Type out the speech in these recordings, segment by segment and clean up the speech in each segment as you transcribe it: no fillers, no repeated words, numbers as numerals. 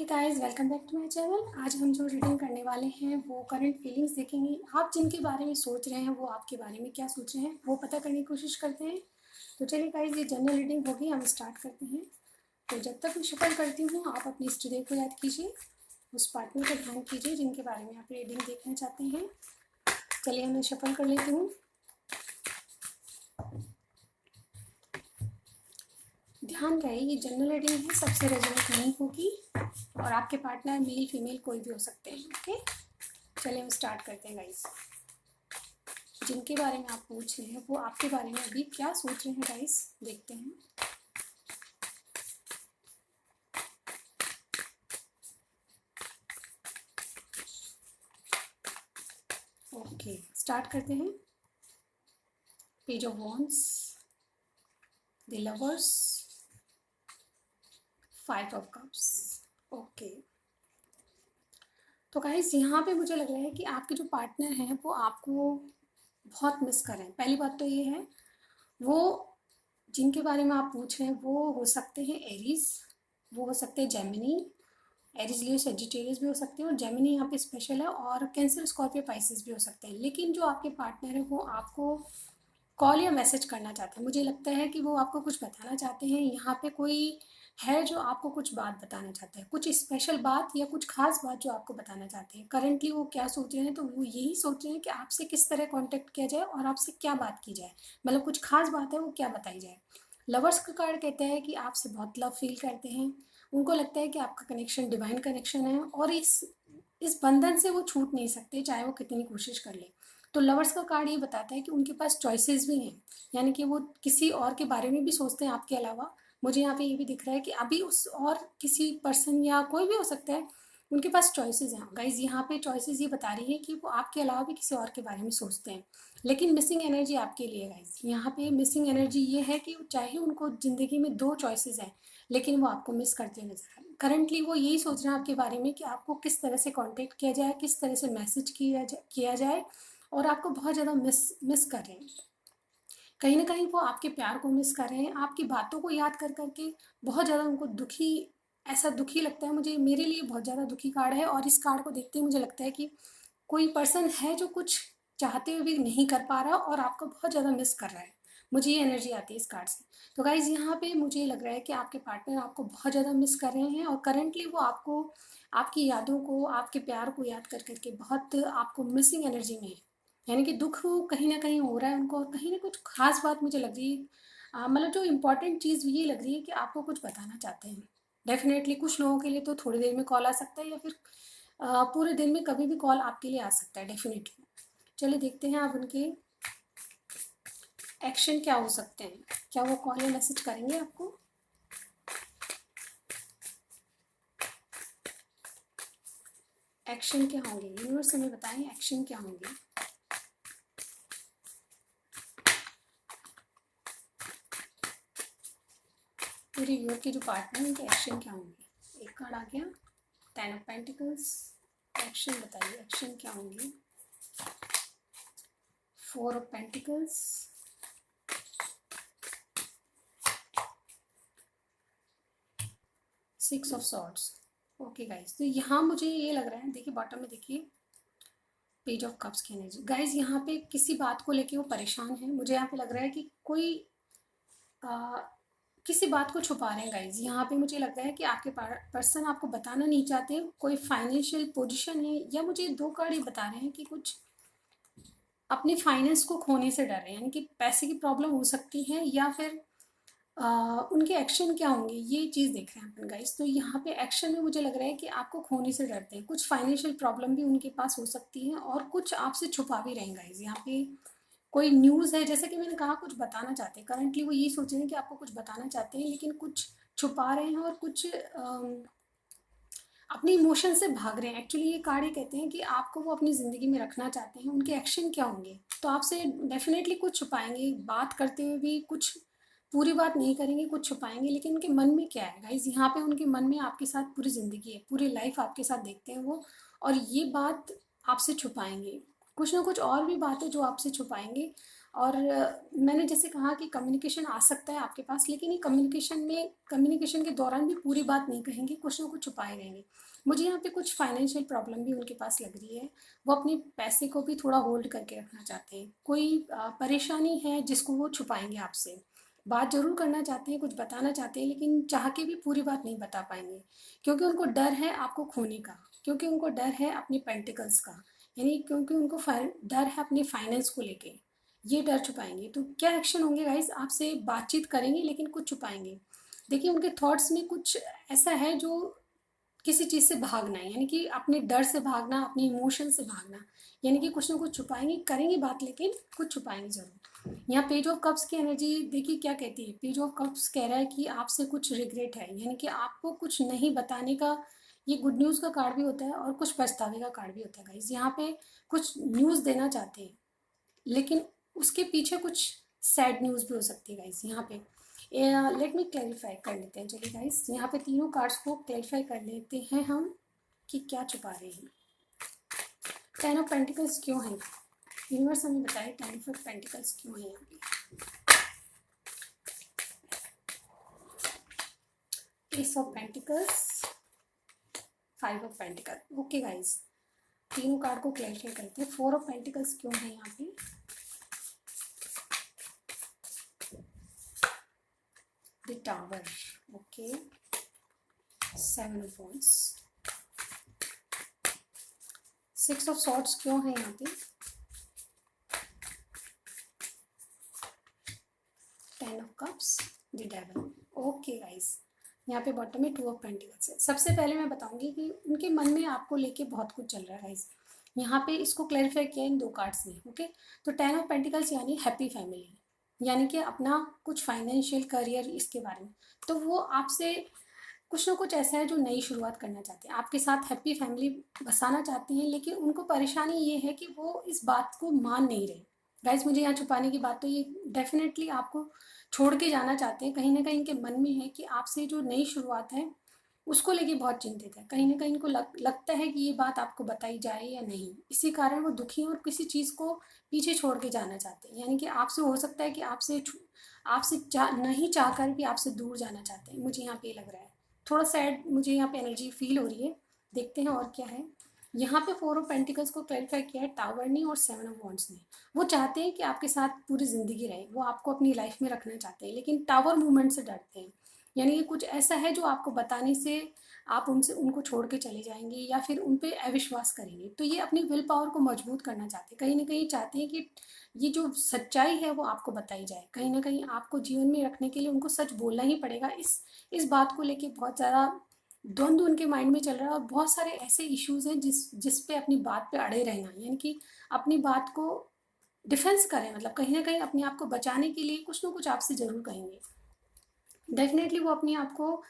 Guys, welcome back to my channel. आज हम जो रीडिंग करने वाले हैं वो करंट फीलिंग्स देखेंगे। आप जिनके बारे में सोच रहे हैं वो आपके बारे में क्या सोच रहे हैं वो पता करने की कोशिश करते हैं। तो चलिए गाइस, ये जनरल रीडिंग होगी, हम स्टार्ट करते हैं। तो जब तक मैं शफल करती हूँ आप अपने इष्ट देव को याद कीजिए, उस पार्टनर का ध्यान कीजिए जिनके बारे में आप रीडिंग देखना चाहते हैं। चलिए मैं शफल कर लेती हूँ। ध्यान रहे ये जनरल रीडिंग है, सबसे रेजोनेट नहीं होगी और आपके पार्टनर मेल फीमेल कोई भी हो सकते हैं। ओके, चलिए हम स्टार्ट करते हैं गाइस। जिनके बारे में आप पूछ रहे हैं वो आपके बारे में अभी क्या सोच रहे हैं गाइस, देखते हैं। ओके, स्टार्ट करते हैं। Page of wands, the lovers, 5 of cups. Okay, तो गाइस यहाँ पे मुझे लग रहा है कि आपके जो पार्टनर हैं वो आपको बहुत मिस कर रहे हैं। पहली बात तो ये है, वो जिनके बारे में आप पूछ रहे हैं वो हो सकते हैं एरीज, वो हो सकते हैं जेमिनी, एरीज लियो सेजिटेरियस भी हो सकते हैं और जेमिनी यहाँ पे स्पेशल है, और कैंसर स्कॉर्पियो पाइसेस भी हो सकते हैं। लेकिन जो आपके पार्टनर है वो आपको कॉल या मैसेज करना चाहते हैं। मुझे लगता है कि वो आपको कुछ बताना चाहते हैं। यहाँ पे कोई है जो आपको कुछ बात बताना चाहता है, कुछ स्पेशल बात या कुछ खास बात जो आपको बताना चाहते हैं। करंटली वो क्या सोच रहे हैं, तो वो यही सोच रहे हैं कि आपसे किस तरह कांटेक्ट किया जाए और आपसे क्या बात की जाए, मतलब कुछ खास बात है वो क्या बताई जाए। लवर्स का कार्ड कहता है कि आपसे बहुत लव फील करते हैं, उनको लगता है कि आपका कनेक्शन डिवाइन कनेक्शन है और इस बंधन से वो छूट नहीं सकते चाहे वो कितनी कोशिश कर ले। तो लवर्स का कार्ड ये बताता है कि उनके पास चॉइसेस भी हैं, यानी कि वो किसी और के बारे में भी सोचते हैं आपके अलावा। मुझे यहाँ पे ये भी दिख रहा है कि अभी उस और किसी पर्सन या कोई भी हो सकता है, उनके पास चॉइसेस हैं गाइज। यहाँ पे चॉइसेस ये बता रही है कि वो आपके अलावा भी किसी और के बारे में सोचते हैं। लेकिन मिसिंग एनर्जी आपके लिए गाइज, यहाँ पे मिसिंग एनर्जी ये है कि चाहे उनको ज़िंदगी में 2 चॉइसेस हैं लेकिन वो आपको मिस करते नजर आ रहे हैं। करंटली वो यही सोच रहे हैं आपके बारे में कि आपको किस तरह से कांटेक्ट किया जाए, किस तरह से मैसेज किया जाए, और आपको बहुत ज़्यादा मिस कर रहे हैं। कहीं ना कहीं वो आपके प्यार को मिस कर रहे हैं, आपकी बातों को याद कर करके बहुत ज़्यादा उनको दुखी, ऐसा दुखी लगता है मुझे। मेरे लिए बहुत ज़्यादा दुखी कार्ड है और इस कार्ड को देखते ही मुझे लगता है कि कोई पर्सन है जो कुछ चाहते हुए भी नहीं कर पा रहा और आपको बहुत ज़्यादा मिस कर रहा है। मुझे ये एनर्जी आती है इस कार्ड से। तो गाइज यहाँ पे मुझे लग रहा है कि आपके पार्टनर आपको बहुत ज़्यादा मिस कर रहे हैं और करंटली वो आपको, आपकी यादों को, आपके प्यार को याद कर करके बहुत आपको मिसिंग एनर्जी में है। यानी कि दुख कहीं ना कहीं हो रहा है उनको, और कहीं ना कुछ खास बात मुझे लग रही है। मतलब जो इम्पोर्टेंट चीज़ ये लग रही है कि आपको कुछ बताना चाहते हैं। डेफिनेटली कुछ लोगों के लिए तो थोड़ी देर में कॉल आ सकता है या फिर पूरे दिन में कभी भी कॉल आपके लिए आ सकता है डेफिनेटली। चलिए देखते हैं आप उनके एक्शन क्या हो सकते हैं, क्या वो कॉल या मैसेज करेंगे आपको। एक्शन क्या होंगे, यूनिवर्स हमें बताएं एक्शन क्या होंगे। पूरे यूनिवर्स के जो पार्टनर हैं उनके एक्शन क्या होंगे। एक कार्ड आ गया, 10 ऑफ पेंटिकल्स। एक्शन बताइए, एक्शन क्या होंगे। 4 of pentacles, 6 of swords. Okay guys, तो यहाँ मुझे ये लग रहा है, देखिए बॉटम में देखिए पेज ऑफ कप्स की एनर्जी। गाइज यहाँ पे किसी बात को लेके वो परेशान है। मुझे यहाँ पे लग रहा है कि कोई आ, किसी बात को छुपा रहे हैं गाइज। यहाँ पे मुझे लगता है कि आपके पर्सन आपको बताना नहीं चाहते, कोई फाइनेंशियल पोजीशन है, या मुझे 2 कार्ड ये बता रहे हैं कि कुछ अपने फाइनेंस को खोने से डर रहे हैं, यानी कि पैसे की प्रॉब्लम हो सकती है, या फिर उनके एक्शन क्या होंगे ये चीज़ देख रहे हैं अपन गाइस। तो यहाँ पे एक्शन में मुझे लग रहा है कि आपको खोने से डरते हैं, कुछ फाइनेंशियल प्रॉब्लम भी उनके पास हो सकती है और कुछ आपसे छुपा भी रहेंगे गाइस। यहाँ पे कोई न्यूज़ है, जैसे कि मैंने कहा कुछ बताना चाहते हैं। करंटली वो ये सोच रहे हैं कि आपको कुछ बताना चाहते हैं लेकिन कुछ छुपा रहे हैं और कुछ अपने इमोशन से भाग रहे हैं। एक्चुअली ये कार्ड ये कहते हैं कि आपको वो अपनी ज़िंदगी में रखना चाहते हैं। उनके एक्शन क्या होंगे, तो आपसे डेफिनेटली कुछ छुपाएंगे, बात करते हुए भी कुछ पूरी बात नहीं करेंगे, कुछ छुपाएंगे। लेकिन उनके मन में क्या है गाइज, यहाँ पे उनके मन में आपके साथ पूरी ज़िंदगी है, पूरी लाइफ आपके साथ देखते हैं वो, और ये बात आपसे छुपाएंगे। कुछ ना कुछ और भी बात है जो आपसे छुपाएंगे और मैंने जैसे कहा कि कम्युनिकेशन आ सकता है आपके पास, लेकिन ये कम्युनिकेशन के दौरान भी पूरी बात नहीं कहेंगे, कुछ ना कुछ छुपाए रहेंगे। मुझे यहाँ पे कुछ फाइनेंशियल प्रॉब्लम भी उनके पास लग रही है। वो अपने पैसे को भी थोड़ा होल्ड करके रखना चाहते हैं। कोई परेशानी है जिसको वो छुपाएंगे आपसे। बात ज़रूर करना चाहते हैं, कुछ बताना चाहते हैं, लेकिन चाह के भी पूरी बात नहीं बता पाएंगे, क्योंकि उनको डर है आपको खोने का, क्योंकि उनको डर है अपनी पेंटिकल्स का, यानी क्योंकि उनको डर है अपने फाइनेंस को लेके। ये डर छुपाएंगे। तो क्या एक्शन होंगे गाइस? आपसे बातचीत करेंगे लेकिन कुछ छुपाएंगे। देखिए, उनके थॉट्स में कुछ ऐसा है जो किसी चीज़ से भागना है, यानी कि अपने डर से भागना, अपने इमोशन से भागना, यानी कि कुछ ना कुछ छुपाएंगे, करेंगे बात लेकिन कुछ छुपाएंगे जरूर। यहाँ पेज ऑफ कप्स की एनर्जी देखिए क्या कहती है। पेज ऑफ कप्स कह रहा है कि आपसे कुछ रिग्रेट है, यानी कि आपको कुछ नहीं बताने का। ये गुड न्यूज़ का कार्ड भी होता है और कुछ पछतावे का कार्ड भी होता है गाइस। यहाँ पे कुछ न्यूज़ देना चाहते हैं, लेकिन उसके पीछे कुछ सैड न्यूज़ भी हो सकती है गाइस। यहाँ पे लेट मी क्लैरिफाई कर लेते हैं। चलिए गाइस, यहाँ पे तीनों कार्ड्स को क्लैरिफाई कर लेते हैं हम कि क्या छुपा रहे हैं। टेन ऑफ पेंटिकल्स क्यों है? यूनिवर्स हमें बताए टेन ऑफ पेंटिकल्स क्यों है यहाँ पे। S of pentacles, five of pentacle. Okay guys, तीनों कार्ड को क्लैरिफाई करते हैं। फोर ऑफ पेंटिकल्स क्यों है यहाँ पे? The tower. Okay, seven of wands. Six of swords क्यों है यहाँ पे? Ten of cups, the devil. Okay guys, यहाँ पे बॉटम में टू ऑफ पेंटिकल्स है। सबसे पहले मैं बताऊंगी कि उनके मन में आपको लेके बहुत कुछ चल रहा है गाइस। यहाँ पे इसको क्लैरिफाई किया इन दो कार्ड्स ने। ओके, तो टेन ऑफ पेंटिकल्स यानी हैप्पी फैमिली, यानी कि अपना कुछ फाइनेंशियल करियर, इसके बारे में। तो वो आपसे कुछ ना कुछ ऐसा है जो नई शुरुआत करना चाहते हैं, आपके साथ हैप्पी फैमिली बसाना चाहते हैं, लेकिन उनको परेशानी ये है कि वो इस बात को मान नहीं रहे। गाइस, मुझे यहाँ छुपाने की बात तो ये डेफिनेटली आपको छोड़ के जाना चाहते हैं। कहीं ना कहीं इनके मन में है कि आपसे जो नई शुरुआत है उसको लेके बहुत चिंतित है। कहीं ना कहीं इनको लगता है कि ये बात आपको बताई जाए या नहीं, इसी कारण वो दुखी हैं और किसी चीज़ को पीछे छोड़ के जाना चाहते हैं। यानी कि आपसे हो सकता है कि आपसे नहीं चाह कर भी आपसे दूर जाना चाहते हैं। मुझे यहाँ पे लग रहा है थोड़ा सैड, मुझे यहाँ पे एनर्जी फील हो रही है। देखते हैं और क्या है। यहाँ पे फोर ऑफ पेंटिकल्स को क्लैरिफाई किया है टावर ने और सेवन ऑफ वॉन्ड्स ने। वो चाहते हैं कि आपके साथ पूरी ज़िंदगी रहे, वो आपको अपनी लाइफ में रखना चाहते हैं, लेकिन टावर मूवमेंट से डरते हैं। यानी कि कुछ ऐसा है जो आपको बताने से आप उनको छोड़ के चले जाएंगे या फिर उन पे अविश्वास करेंगे। तो ये अपनी विल पावर को मजबूत करना चाहते हैं। कहीं ना कहीं चाहते हैं कि ये जो सच्चाई है वो आपको बताई जाए। कहीं ना कहीं आपको जीवन में रखने के लिए उनको सच बोलना ही पड़ेगा। इस बात को लेके बहुत ज़्यादा द्वंद्व उनके माइंड में चल रहा है और बहुत सारे ऐसे इश्यूज हैं जिस पे अपनी बात पे अड़े रहना, यानी कि अपनी बात को डिफेंस करें, मतलब कहीं ना कहीं अपने आप को बचाने के लिए कुछ ना कुछ आपसे ज़रूर कहेंगे। डेफिनेटली वो अपने आप को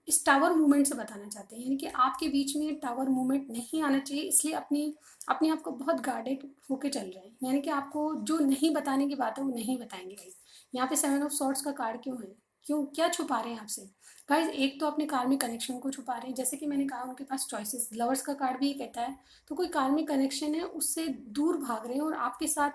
इस टावर मूवमेंट से बताना चाहते हैं, यानी कि आपके बीच में टावर मूवमेंट नहीं आना चाहिए, इसलिए अपने आप को बहुत गार्डेड होके चल रहे हैं। यानी कि आपको जो नहीं बताने की बात है वो नहीं बताएंगे गाइस। यहाँ पे सेवन ऑफ सॉर्ड्स का कार्ड क्यों है? क्यों, क्या छुपा रहे हैं आपसे गाइस? एक तो अपने कार्मिक कनेक्शन को छुपा रहे हैं, जैसे कि मैंने कहा उनके पास चॉइसेस, लवर्स का कार्ड भी ये कहता है। तो कोई कार्मिक कनेक्शन है, उससे दूर भाग रहे हैं और आपके साथ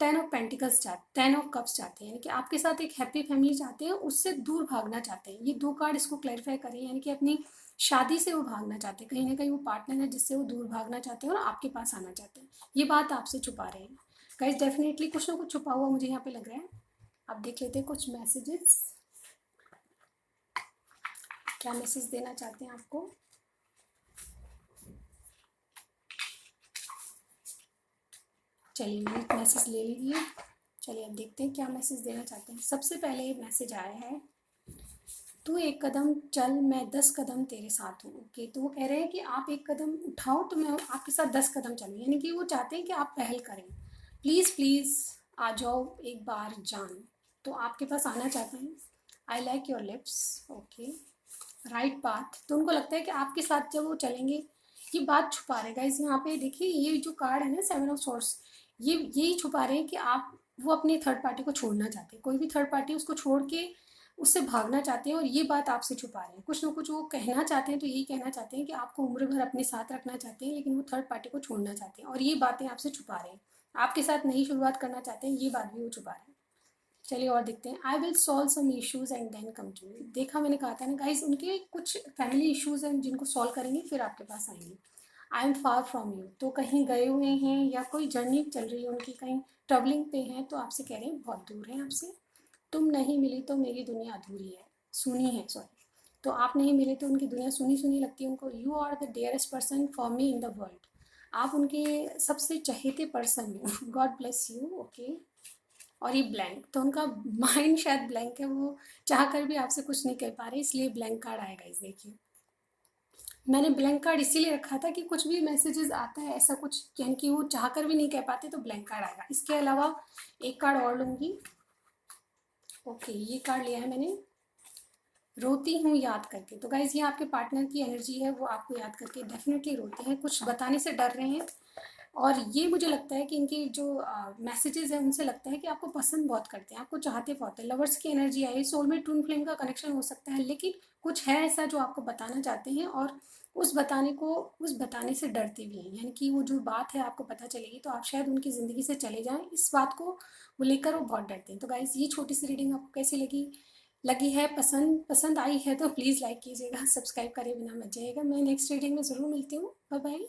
टेन ऑफ कप्स चाहते हैं, यानी कि आपके साथ एक हैप्पी फैमिली चाहते हैं, उससे दूर भागना चाहते हैं। ये दो कार्ड इसको क्लैरिफाई करें, यानी कि अपनी शादी से वो भागना चाहते हैं। कहीं ना कहीं वो पार्टनर है जिससे वो दूर भागना चाहते हैं और आपके पास आना चाहते हैं। ये बात आपसे छुपा रहे हैं गाइस। डेफिनेटली कुछ ना कुछ छुपा हुआ मुझे यहाँ पे लग रहा है। आप देख लेते हैं कुछ मैसेजेस, क्या मैसेज देना चाहते हैं आपको। चलिए, मैंने मैसेज ले लिए। चलिए अब देखते हैं क्या मैसेज देना चाहते हैं। सबसे पहले ये मैसेज आया है, तू एक कदम चल मैं 10 कदम तेरे साथ हूँ। ओके, तो वो कह रहे हैं कि आप एक कदम उठाओ तो मैं आपके साथ 10 कदम चलूँ, यानी कि वो चाहते हैं कि आप पहल करें। प्लीज़ प्लीज़ आ जाओ एक बार जान, तो आपके पास आना चाहते हैं। I like your lips. Okay, right path, तो उनको लगता है कि आपके साथ जब वो चलेंगे, ये बात छुपा रहेगा इस यहाँ पे। देखिए ये जो कार्ड है ना, सेवन ऑफ सोर्स, ये यही छुपा रहे हैं कि वो अपने थर्ड पार्टी को छोड़ना चाहते हैं। कोई भी थर्ड पार्टी उसको छोड़ के उससे भागना चाहते हैं और ये बात आपसे छुपा रहे हैं। कुछ ना कुछ वो कहना चाहते हैं, तो यही कहना चाहते हैं कि आपको उम्र भर अपने साथ रखना चाहते हैं, लेकिन वो थर्ड पार्टी को छोड़ना चाहते हैं और ये बातें आपसे छुपा रहे हैं। आपके साथ नई शुरुआत करना चाहते हैं, ये बात भी वो छुपा रहे हैं। चलिए और देखते हैं। I will solve some issues and then come to you. देखा, मैंने कहा था ना गाइस, उनके कुछ फैमिली इश्यूज हैं जिनको सॉल्व करेंगे फिर आपके पास आएंगे। I am far from you, तो कहीं गए हुए हैं या कोई जर्नी चल रही है उनकी, कहीं ट्रैवलिंग पे हैं, तो आपसे कह रहे हैं बहुत दूर हैं आपसे। तुम नहीं मिली तो मेरी दुनिया अधूरी है, सुनी है सॉरी। तो आप नहीं मिले तो उनकी दुनिया सुनी सुनी लगती है उनको। You are the dearest person for me in the world. आप उनके सबसे चहेते पर्सन हो। God bless you. ओके। और ये ब्लैंक, तो उनका माइंड शायद ब्लैंक है, वो चाह कर भी आपसे कुछ नहीं कह पा रहे, इसलिए ब्लैंक कार्ड आएगा। इस देखिए, मैंने ब्लैंक कार्ड इसीलिए रखा था कि कुछ भी मैसेजेस आता है ऐसा कुछ, यानी कि वो चाह कर भी नहीं कह पाते, तो ब्लैंक कार्ड आएगा। इसके अलावा एक कार्ड और लूंगी। ओके, ये कार्ड लिया है मैंने, रोती हूँ याद करके। तो गाइज, ये आपके पार्टनर की एनर्जी है, वो आपको याद करके डेफिनेटली रोते हैं, कुछ बताने से डर रहे हैं। और ये मुझे लगता है कि इनकी जो मैसेजेस हैं उनसे लगता है कि आपको पसंद बहुत करते हैं, आपको चाहते बहुत है। लवर्स की एनर्जी आई, सोलमेट ट्विन फ्लेम का कनेक्शन हो सकता है, लेकिन कुछ है ऐसा जो आपको बताना चाहते हैं, और उस बताने से डरते भी हैं। यानी कि वो जो बात है आपको पता चलेगी तो आप शायद उनकी ज़िंदगी से चले जाएं, इस बात को वो लेकर वो बहुत डरते हैं। तो गाइज, ये छोटी सी रीडिंग आपको कैसी लगी, लगी है पसंद, पसंद आई है तो प्लीज़ लाइक कीजिएगा, सब्सक्राइब करे बिना मत जाइएगा। मैं नेक्स्ट रीडिंग में ज़रूर मिलती हूँ। Bye bye.